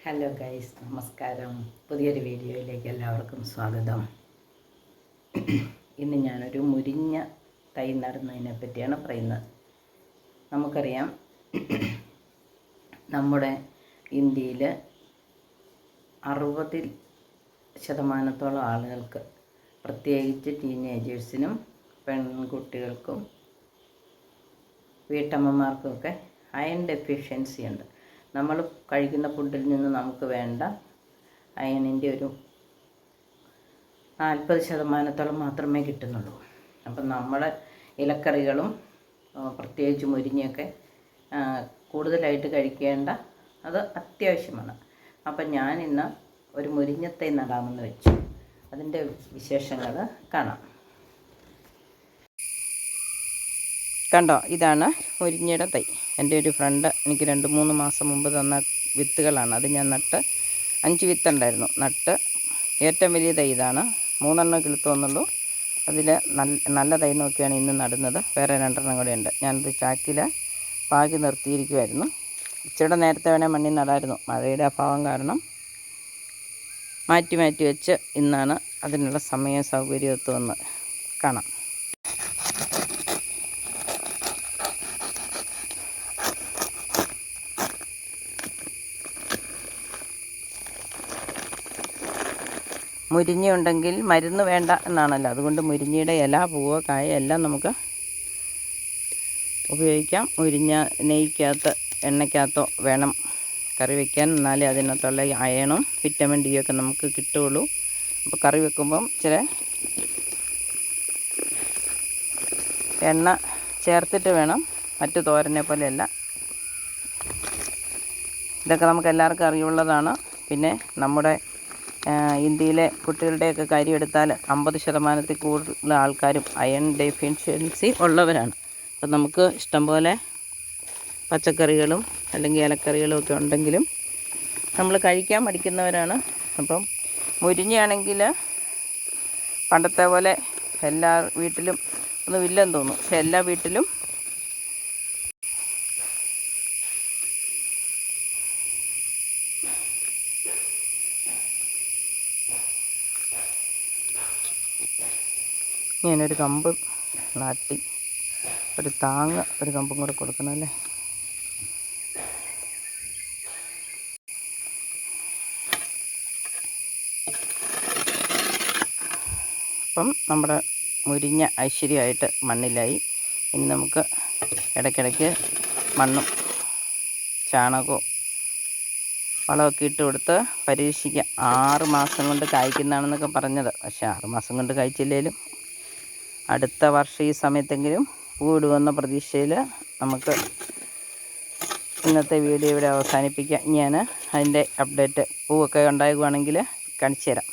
Hello guys, നമസ്കാരം. പുതിയൊരു വീഡിയോയിലേക്ക് എല്ലാവർക്കും സ്വാഗതം. ഇന്ന് ഞാനൊരു മുരിങ്ങ തൈ നടുന്നതിനെ പറ്റിയാണ് പറയുന്നത്. നമുക്കറിയാം, നമ്മുടെ ഇന്ത്യയിൽ 60% ആളുകൾക്ക്, പ്രത്യേകിച്ച് ടീനേജേഴ്സിനും പെൺകുട്ടികൾക്കും വീട്ടമ്മമാർക്കുമൊക്കെ അയൺ ഡെഫിഷ്യൻസി ഉണ്ട്. നമ്മൾ കഴിക്കുന്ന ഫുഡിൽ നിന്ന് നമുക്ക് വേണ്ട അയണിൻ്റെ ഒരു 40% മാത്രമേ കിട്ടുന്നുള്ളൂ. അപ്പം നമ്മൾ ഇലക്കറികളും പ്രത്യേകിച്ച് മുരിങ്ങയൊക്കെ കൂടുതലായിട്ട് കഴിക്കേണ്ട അത് അത്യാവശ്യമാണ്. അപ്പം ഞാനിന്ന് ഒരു മുരിങ്ങത്തൈ നടാമെന്ന് വെച്ചു. അതിൻ്റെ വിശേഷങ്ങൾ കാണാം. കണ്ടോ, ഇതാണ് മുരിങ്ങയുടെ തൈ. എൻ്റെ ഒരു ഫ്രണ്ട് എനിക്ക് 2-3 മാസം മുമ്പ് തന്ന വിത്തുകളാണ്. അത് ഞാൻ നട്ട് 5 വിത്തുണ്ടായിരുന്നു. നട്ട് ഏറ്റവും വലിയ തൈ ഇതാണ്. 3 കിളുത്തോന്നുള്ളൂ. അതിൽ നല്ല തൈ നോക്കിയാണ് ഇന്ന് നടുന്നത്. വേറെ 2 കൂടെ ഉണ്ട്. ഞാനത് ചാക്കിൽ പാകി നിർത്തിയിരിക്കുമായിരുന്നു. ഇച്ചിരി നേരത്തെ വേണേൽ മണ്ണിൽ നടായിരുന്നു. മഴയുടെ അഭാവം കാരണം മാറ്റി വെച്ച് ഇന്നാണ് അതിനുള്ള സമയം സൗകര്യത്വമെന്ന് കാണാം. മുരിങ്ങ ഉണ്ടെങ്കിൽ മരുന്ന് വേണ്ട എന്നാണല്ലോ. അതുകൊണ്ട് മുരിങ്ങയുടെ ഇല, പൂവ്, കായ എല്ലാം നമുക്ക് ഉപയോഗിക്കാം. മുരിങ്ങ നെയ്ക്കകത്ത്, എണ്ണയ്ക്കകത്തോ വേണം കറി വയ്ക്കാൻ. എന്നാലേ അതിനകത്തുള്ള അയണും വിറ്റമിൻ ഡി ഒക്കെ നമുക്ക് കിട്ടുകയുള്ളൂ. അപ്പോൾ കറി വെക്കുമ്പം ഇച്ചിരി എണ്ണ ചേർത്തിട്ട് വേണം. മറ്റു തോരനെ പോലെയല്ല. ഇതൊക്കെ നമുക്ക് എല്ലാവർക്കും അറിയുള്ളതാണ്. പിന്നെ നമ്മുടെ ഇന്ത്യയിലെ കുട്ടികളുടെയൊക്കെ കാര്യം എടുത്താൽ 50% കൂടുതൽ ആൾക്കാരും അയൺ ഡെഫിഷ്യൻസി ഉള്ളവരാണ്. അപ്പം നമുക്ക് ഇഷ്ടംപോലെ പച്ചക്കറികളും അല്ലെങ്കിൽ ഇലക്കറികളും ഒക്കെ ഉണ്ടെങ്കിലും നമ്മൾ കഴിക്കാൻ മടിക്കുന്നവരാണ്. അപ്പം മുരിങ്ങയാണെങ്കിൽ പണ്ടത്തെ പോലെ എല്ലാ വീട്ടിലും ഒന്നും ഇല്ലെന്ന് തോന്നുന്നു. പക്ഷെ എല്ലാ വീട്ടിലും ഇങ്ങനൊരു കമ്പ് നാട്ടി ഒരു താങ്ങ്, ഒരു കമ്പും കൂടെ കൊടുക്കണം അല്ലേ. അപ്പം നമ്മുടെ മുരിങ്ങ ഐശ്വര്യമായിട്ട് മണ്ണിലായി. ഇനി നമുക്ക് ഇടയ്ക്കിടയ്ക്ക് മണ്ണും ചാണകവും വളമൊക്കെ ഇട്ട് കൊടുത്ത് പരീക്ഷിക്കാം. 6 മാസം കൊണ്ട് കായ്ക്കുന്നതാണെന്നൊക്കെ പറഞ്ഞത്. പക്ഷേ 6 മാസം കൊണ്ട് കായ്ച്ചില്ലെങ്കിലും അടുത്ത വർഷം ഈ സമയത്തെങ്കിലും പൂവിടുമെന്ന പ്രതീക്ഷയിൽ നമുക്ക് ഇന്നത്തെ വീഡിയോ ഇവിടെ അവസാനിപ്പിക്കാം. ഞാൻ അതിൻ്റെ അപ്ഡേറ്റ് പൂവൊക്കെ ഉണ്ടാകുവാണെങ്കിൽ കാണിച്ചു തരാം.